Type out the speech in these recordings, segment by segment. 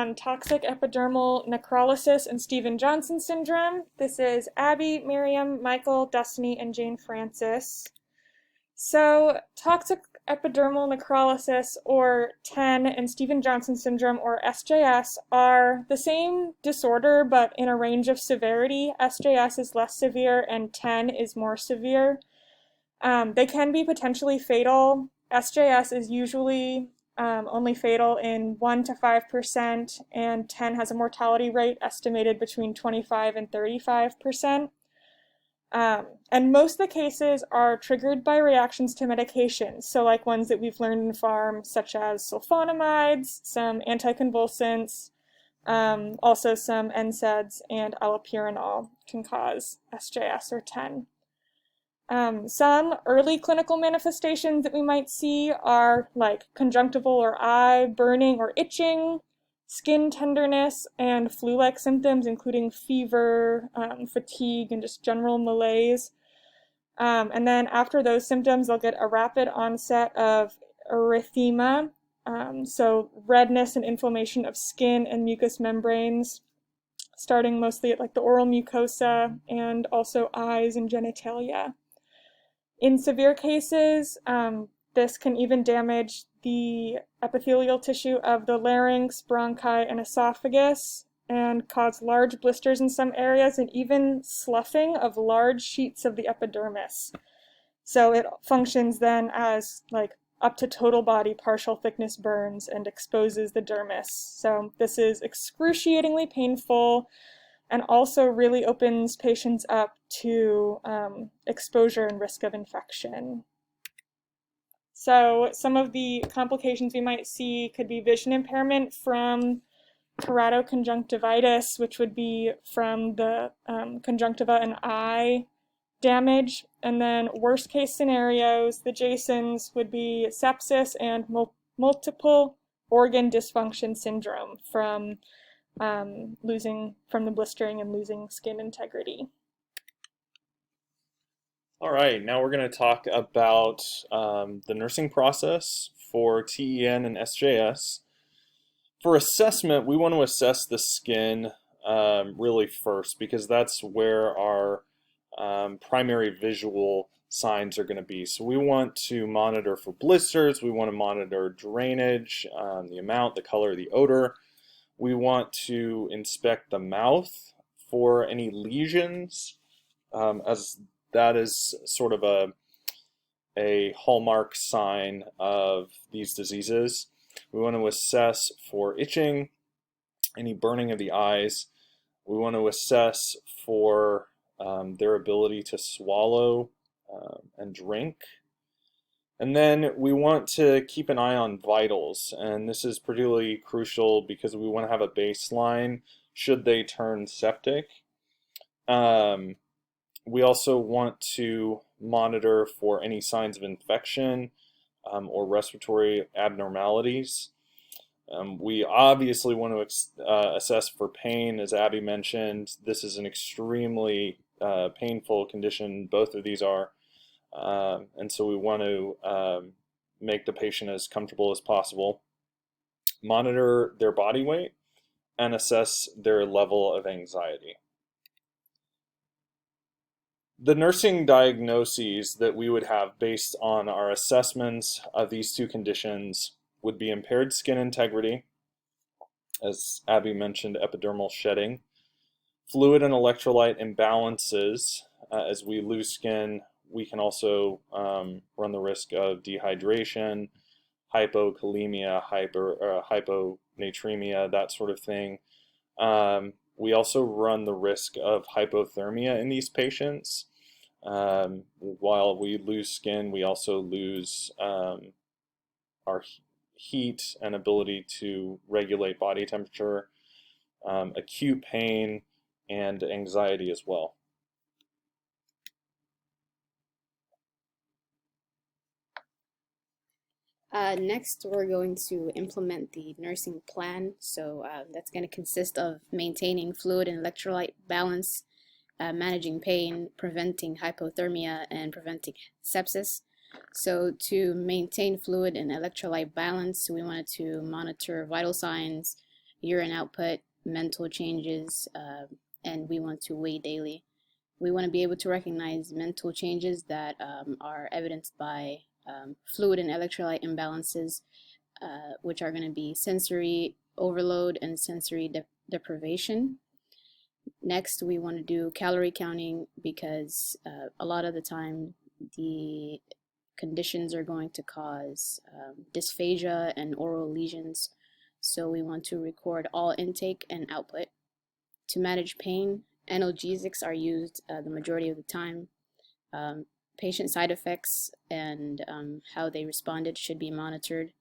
on toxic epidermal necrolysis and Stevens-Johnson syndrome. This is Abby, Miriam, Michael, Destiny, and Jane Francis. So, toxic epidermal necrolysis, or TEN, and Stevens-Johnson syndrome, or SJS, are the same disorder but in a range of severity. SJS is less severe and TEN is more severe. They can be potentially fatal. SJS is usually only fatal in 1 to 5%, and TEN has a mortality rate estimated between 25 and 35%. And most of the cases are triggered by reactions to medications, so like ones that we've learned in pharm, such as sulfonamides, some anticonvulsants, also some NSAIDs and allopurinol can cause SJS or TEN. Some early clinical manifestations that we might see are like conjunctival or eye burning or itching, skin tenderness, and flu-like symptoms, including fever, fatigue, and just general malaise. And then after those symptoms, they'll get a rapid onset of erythema, so redness and inflammation of skin and mucous membranes, starting mostly at like the oral mucosa and also eyes and genitalia. In severe cases, this can even damage the epithelial tissue of the larynx, bronchi, and esophagus, and cause large blisters in some areas and even sloughing of large sheets of the epidermis. So it functions then as like up to total body partial thickness burns and exposes the dermis. So this is excruciatingly painful and also really opens patients up to exposure and risk of infection. So some of the complications we might see could be vision impairment from keratoconjunctivitis, which would be from the conjunctiva and eye damage. And then worst case scenarios, the JASONs would be sepsis and multiple organ dysfunction syndrome from losing from the blistering and losing skin integrity. All right, now we're going to talk about the nursing process for TEN and SJS. For assessment, we want to assess the skin really first because that's where our primary visual signs are going to be. So we want to monitor for blisters, we want to monitor drainage, the amount, the color, the odor. We want to inspect the mouth for any lesions, as that is sort of a hallmark sign of these diseases. We want to assess for itching, any burning of the eyes. We want to assess for their ability to swallow and drink. And then we want to keep an eye on vitals, and this is particularly crucial because we want to have a baseline should they turn septic. We also want to monitor for any signs of infection or respiratory abnormalities. We obviously want to assess for pain, as Abby mentioned. This is an extremely painful condition, both of these are. And so we want to make the patient as comfortable as possible, monitor their body weight, and assess their level of anxiety. The nursing diagnoses that we would have based on our assessments of these two conditions would be impaired skin integrity, as Abby mentioned, epidermal shedding, fluid and electrolyte imbalances. As we lose skin, we can also run the risk of dehydration, hypokalemia, hyponatremia, that sort of thing. We also run the risk of hypothermia in these patients. While we lose skin, we also lose our heat and ability to regulate body temperature, acute pain, and anxiety as well. Next, we're going to implement the nursing plan. So that's going to consist of maintaining fluid and electrolyte balance, managing pain, preventing hypothermia, and preventing sepsis. So to maintain fluid and electrolyte balance, we wanted to monitor vital signs, urine output, mental changes, and we want to weigh daily. We want to be able to recognize mental changes that are evidenced by fluid and electrolyte imbalances, which are going to be sensory overload and sensory deprivation. Next, we want to do calorie counting because a lot of the time the conditions are going to cause dysphagia and oral lesions. So we want to record all intake and output. To manage pain, analgesics are used the majority of the time. Patient side effects and how they responded should be monitored.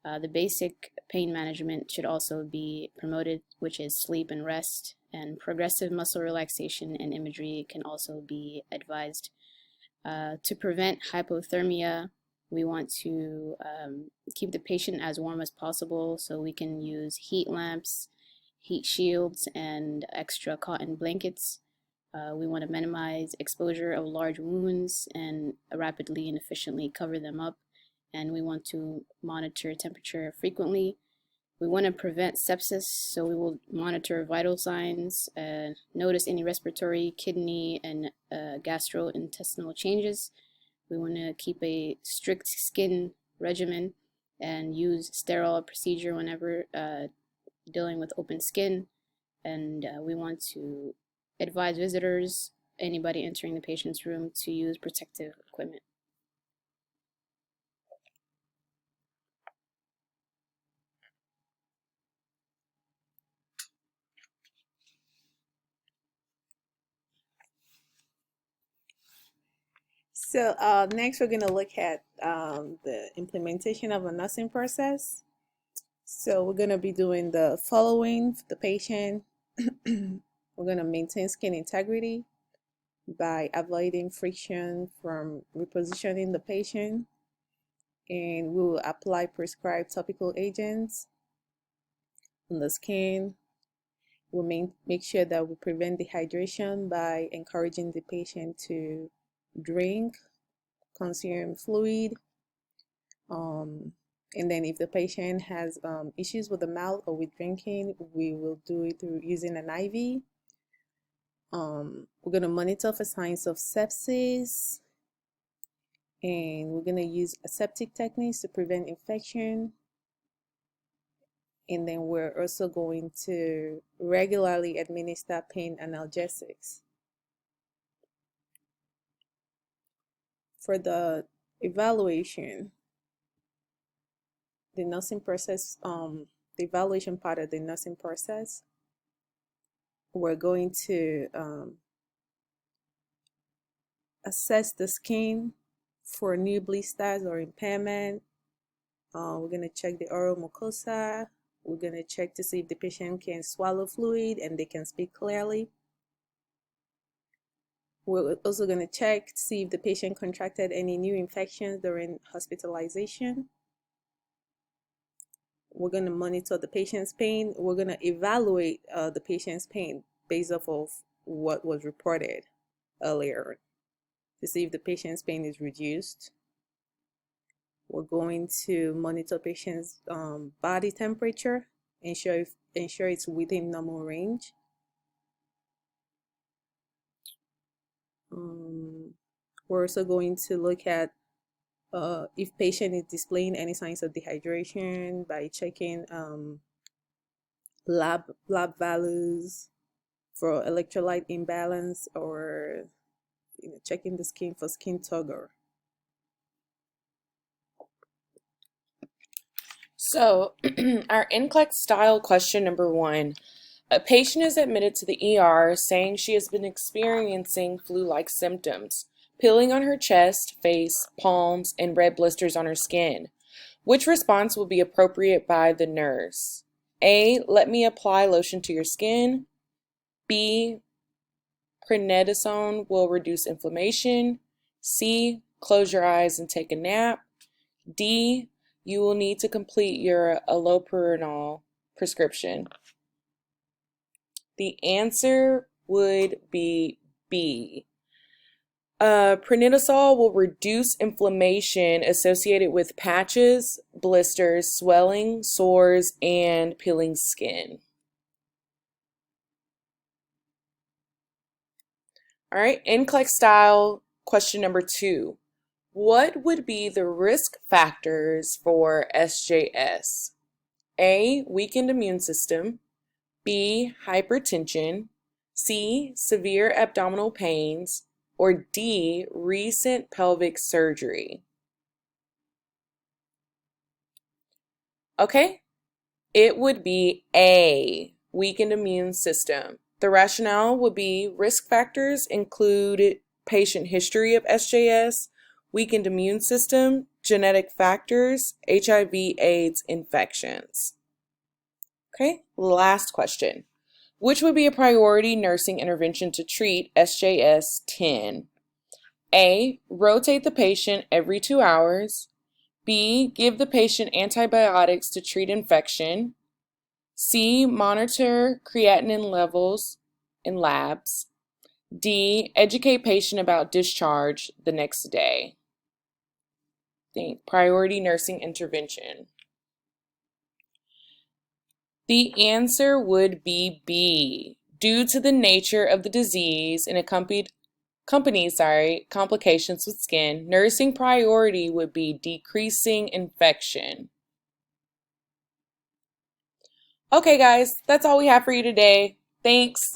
The basic pain management should also be promoted, which is sleep and rest, and progressive muscle relaxation and imagery can also be advised. To prevent hypothermia, we want to keep the patient as warm as possible, so we can use heat lamps, heat shields, and extra cotton blankets. We want to minimize exposure of large wounds and rapidly and efficiently cover them up. And we want to monitor temperature frequently. We want to prevent sepsis, so we will monitor vital signs, notice any respiratory, kidney, and gastrointestinal changes. We want to keep a strict skin regimen and use sterile procedure whenever dealing with open skin. And we want to advise visitors, anybody entering the patient's room, to use protective equipment. So next we're going to look at the implementation of a nursing process. So we're going to be doing the following for the patient. We're going to maintain skin integrity by avoiding friction from repositioning the patient, and we will apply prescribed topical agents on the skin. We'll make sure that we prevent dehydration by encouraging the patient to drink, consume fluid. And then if the patient has issues with the mouth or with drinking, we will do it through using an IV. We're going to monitor for signs of sepsis, and we're going to use aseptic techniques to prevent infection. And then we're also going to regularly administer pain analgesics. For the evaluation, the nursing process, the evaluation part of the nursing process, we're going to assess the skin for new blisters or impairment. We're going to check the oral mucosa. We're going to check to see if the patient can swallow fluid and they can speak clearly. We're also going to check to see if the patient contracted any new infections during hospitalization. We're going to monitor the patient's pain. We're going to evaluate the patient's pain based off of what was reported earlier to see if the patient's pain is reduced. We're going to monitor patient's body temperature, ensure it's within normal range. We're also going to look at if patient is displaying any signs of dehydration by checking lab values for electrolyte imbalance, or checking the skin for skin turgor. So, our NCLEX style question number 1. A patient is admitted to the ER saying she has been experiencing flu-like symptoms, peeling on her chest, face, palms, and red blisters on her skin. Which response will be appropriate by the nurse? A. Let me apply lotion to your skin. B. Prednisone will reduce inflammation. C. Close your eyes and take a nap. D. You will need to complete your allopurinol prescription. The answer would be B. Prenidosol will reduce inflammation associated with patches, blisters, swelling, sores, and peeling skin. All right, NCLEX style question number 2. What would be the risk factors for SJS? A, weakened immune system. B, hypertension. C, severe abdominal pains. Or D, recent pelvic surgery. Okay, it would be A, weakened immune system. The rationale would be risk factors include patient history of SJS, weakened immune system, genetic factors, HIV/AIDS infections. Okay, last question. Which would be a priority nursing intervention to treat SJS TEN? A, rotate the patient every 2 hours. B, give the patient antibiotics to treat infection. C, monitor creatinine levels in labs. D, educate patient about discharge the next day. Think priority nursing intervention. The answer would be B. Due to the nature of the disease and complications with skin, nursing priority would be decreasing infection. Okay, guys, that's all we have for you today. Thanks.